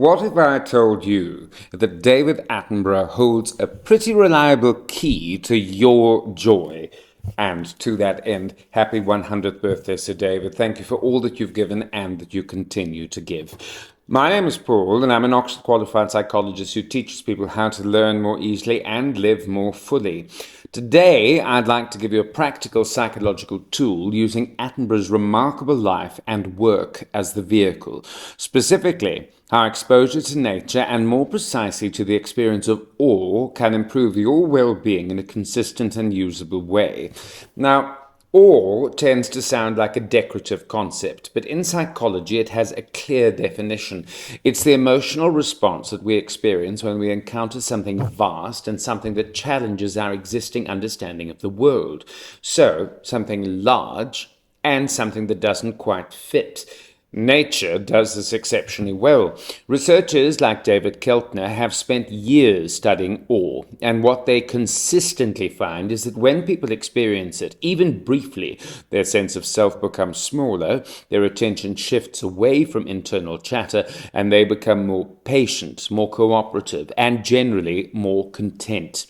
What if I told you that David Attenborough holds a pretty reliable key to your joy? And to that end, happy 100th birthday, Sir David. Thank you for all that you've given and that you continue to give. My name is Paul, and I'm an Oxford qualified psychologist who teaches people how to learn more easily and live more fully. Today, I'd like to give you a practical psychological tool using Attenborough's remarkable life and work as the vehicle. Specifically, how exposure to nature, and more precisely to the experience of awe, can improve your well-being in a consistent and usable way. Now, awe tends to sound like a decorative concept, but in psychology it has a clear definition. It's the emotional response that we experience when we encounter something vast and something that challenges our existing understanding of the world. So, something large and something that doesn't quite fit. Nature does this exceptionally well. Researchers like David Keltner have spent years studying awe, and what they consistently find is that when people experience it, even briefly, their sense of self becomes smaller, their attention shifts away from internal chatter, and they become more patient, more cooperative, and generally more content.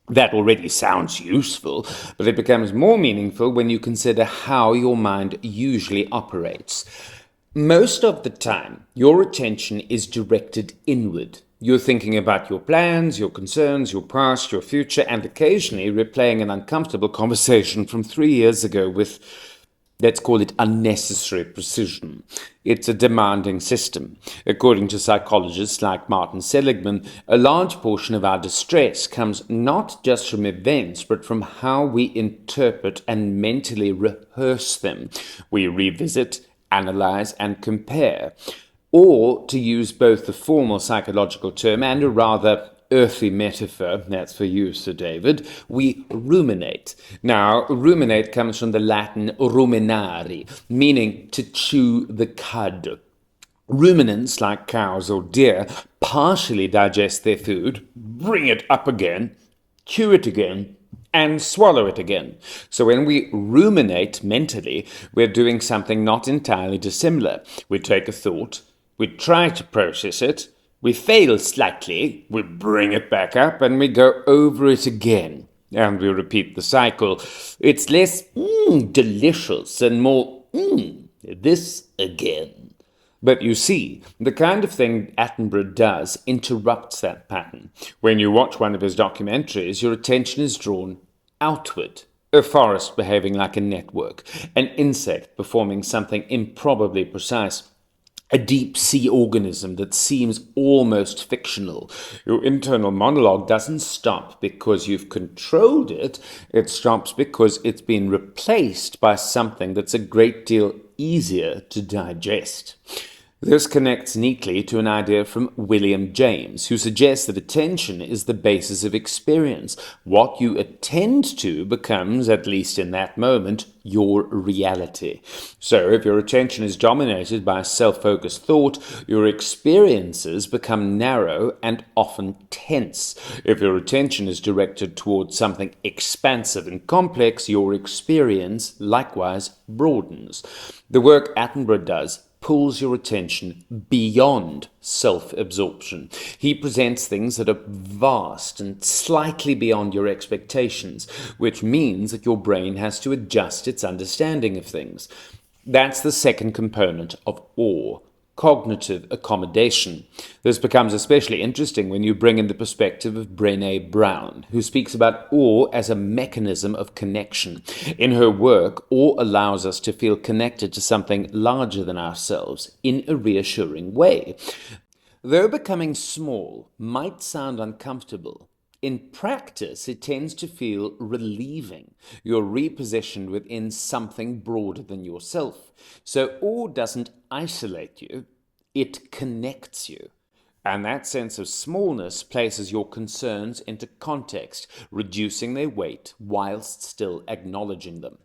That already sounds useful, but it becomes more meaningful when you consider how your mind usually operates. Most of the time, your attention is directed inward. You're thinking about your plans, your concerns, your past, your future, and occasionally replaying an uncomfortable conversation from 3 years ago with, let's call it, unnecessary precision. It's a demanding system. According to psychologists like Martin Seligman, a large portion of our distress comes not just from events, but from how we interpret and mentally rehearse them. We revisit, analyze, and compare. Or, to use both the formal psychological term and a rather earthy metaphor, that's for you, Sir David, we ruminate. Now, ruminate comes from the Latin ruminare, meaning to chew the cud. Ruminants, like cows or deer, partially digest their food, bring it up again, chew it again, and swallow it again. So when we ruminate mentally, we're doing something not entirely dissimilar. We take a thought, we try to process it, we fail slightly, we bring it back up, and we go over it again. And we repeat the cycle. It's less delicious and more this again. But you see, the kind of thing Attenborough does interrupts that pattern. When you watch one of his documentaries, your attention is drawn outward. A forest behaving like a network, an insect performing something improbably precise, a deep-sea organism that seems almost fictional. Your internal monologue doesn't stop because you've controlled it. It stops because it's been replaced by something that's a great deal easier to digest. This connects neatly to an idea from William James, who suggests that attention is the basis of experience. What you attend to becomes, at least in that moment, your reality. So if your attention is dominated by self-focused thought, your experiences become narrow and often tense. If your attention is directed towards something expansive and complex, your experience likewise broadens. The work Attenborough does pulls your attention beyond self-absorption. He presents things that are vast and slightly beyond your expectations, which means that your brain has to adjust its understanding of things. That's the second component of awe, cognitive accommodation. This becomes especially interesting when you bring in the perspective of Brené Brown, who speaks about awe as a mechanism of connection. In her work, awe allows us to feel connected to something larger than ourselves in a reassuring way. Though becoming small might sound uncomfortable, in practice, it tends to feel relieving. You're repositioned within something broader than yourself. So awe doesn't isolate you, it connects you. And that sense of smallness places your concerns into context, reducing their weight whilst still acknowledging them.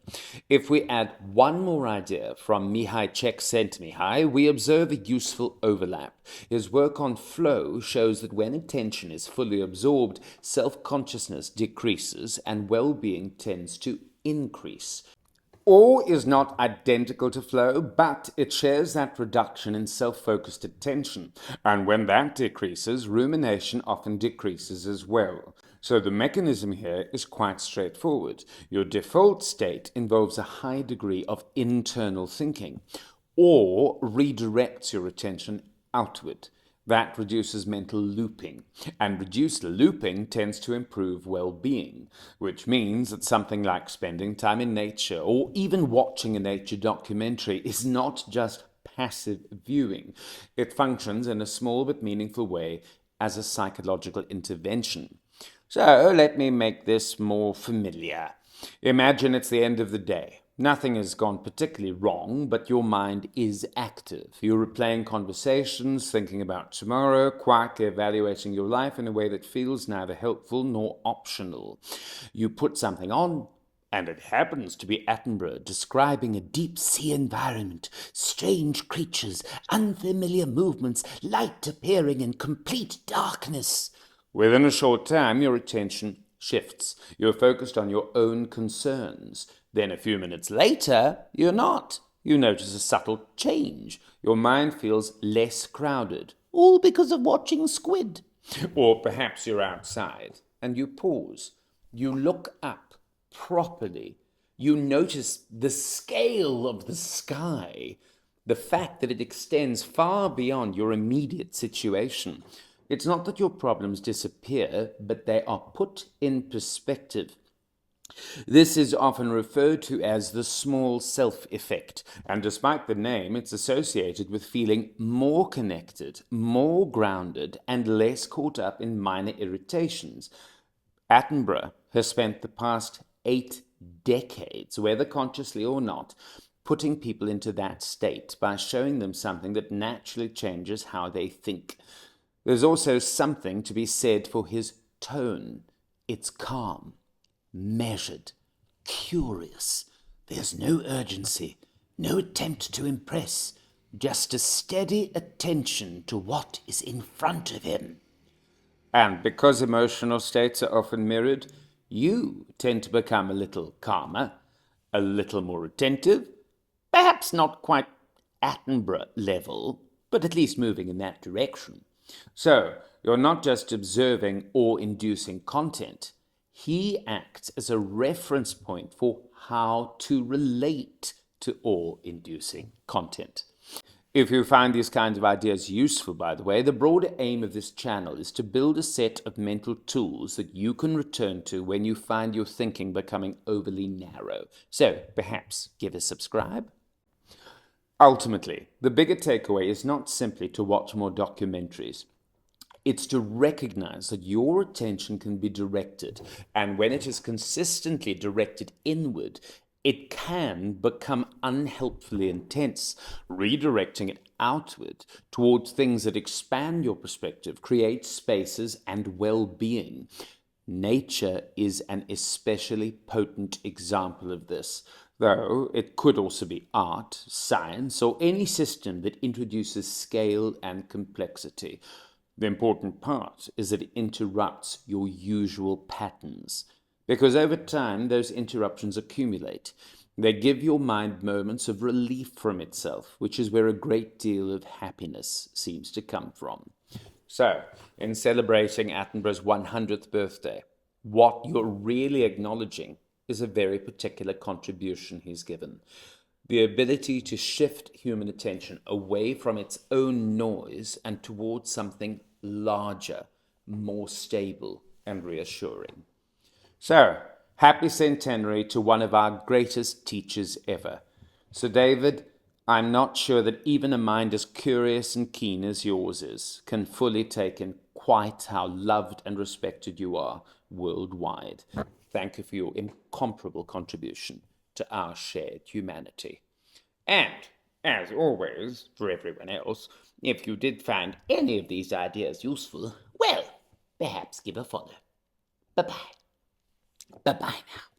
If we add one more idea from Mihai Csikszentmihalyi, we observe a useful overlap. His work on flow shows that when attention is fully absorbed, self-consciousness decreases and well-being tends to increase. Awe is not identical to flow, but it shares that reduction in self-focused attention. And when that decreases, rumination often decreases as well. So the mechanism here is quite straightforward. Your default state involves a high degree of internal thinking, or redirects your attention outward. That reduces mental looping, and reduced looping tends to improve well-being, which means that something like spending time in nature or even watching a nature documentary is not just passive viewing. It functions in a small but meaningful way as a psychological intervention. So let me make this more familiar. Imagine it's the end of the day. Nothing has gone particularly wrong, but your mind is active. You're replaying conversations, thinking about tomorrow, quietly evaluating your life in a way that feels neither helpful nor optional. You put something on, and it happens to be Attenborough describing a deep sea environment, strange creatures, unfamiliar movements, light appearing in complete darkness. Within a short time, your attention shifts. You're focused on your own concerns. Then a few minutes later, you're not. You notice a subtle change. Your mind feels less crowded, all because of watching squid. Or perhaps you're outside and you pause. You look up properly. You notice the scale of the sky, the fact that it extends far beyond your immediate situation. It's not that your problems disappear, but they are put in perspective. This is often referred to as the small self effect, and despite the name, it's associated with feeling more connected, more grounded, and less caught up in minor irritations. Attenborough has spent the past 8 decades, whether consciously or not, putting people into that state by showing them something that naturally changes how they think. There's also something to be said for his tone. It's calm, measured, curious. There's no urgency, no attempt to impress, just a steady attention to what is in front of him. And because emotional states are often mirrored, you tend to become a little calmer, a little more attentive, perhaps not quite Attenborough level, but at least moving in that direction. So, you're not just observing awe-inducing content. He acts as a reference point for how to relate to awe-inducing content. If you find these kinds of ideas useful, by the way, the broader aim of this channel is to build a set of mental tools that you can return to when you find your thinking becoming overly narrow. So, perhaps give a subscribe. Ultimately, the bigger takeaway is not simply to watch more documentaries. It's to recognize that your attention can be directed, and when it is consistently directed inward, it can become unhelpfully intense. Redirecting it outward towards things that expand your perspective, create spaces and well-being. Nature is an especially potent example of this, though it could also be art, science, or any system that introduces scale and complexity. The important part is that it interrupts your usual patterns, because over time those interruptions accumulate. They give your mind moments of relief from itself, which is where a great deal of happiness seems to come from. So, in celebrating Attenborough's 100th birthday, what you're really acknowledging is a very particular contribution he's given. The ability to shift human attention away from its own noise and towards something larger, more stable and reassuring. So, happy centenary to one of our greatest teachers ever. So, David, I'm not sure that even a mind as curious and keen as yours is can fully take in quite how loved and respected you are worldwide. Thank you for your incomparable contribution to our shared humanity. And, as always, for everyone else, if you did find any of these ideas useful, well, perhaps give a follow. Bye-bye. Bye-bye now.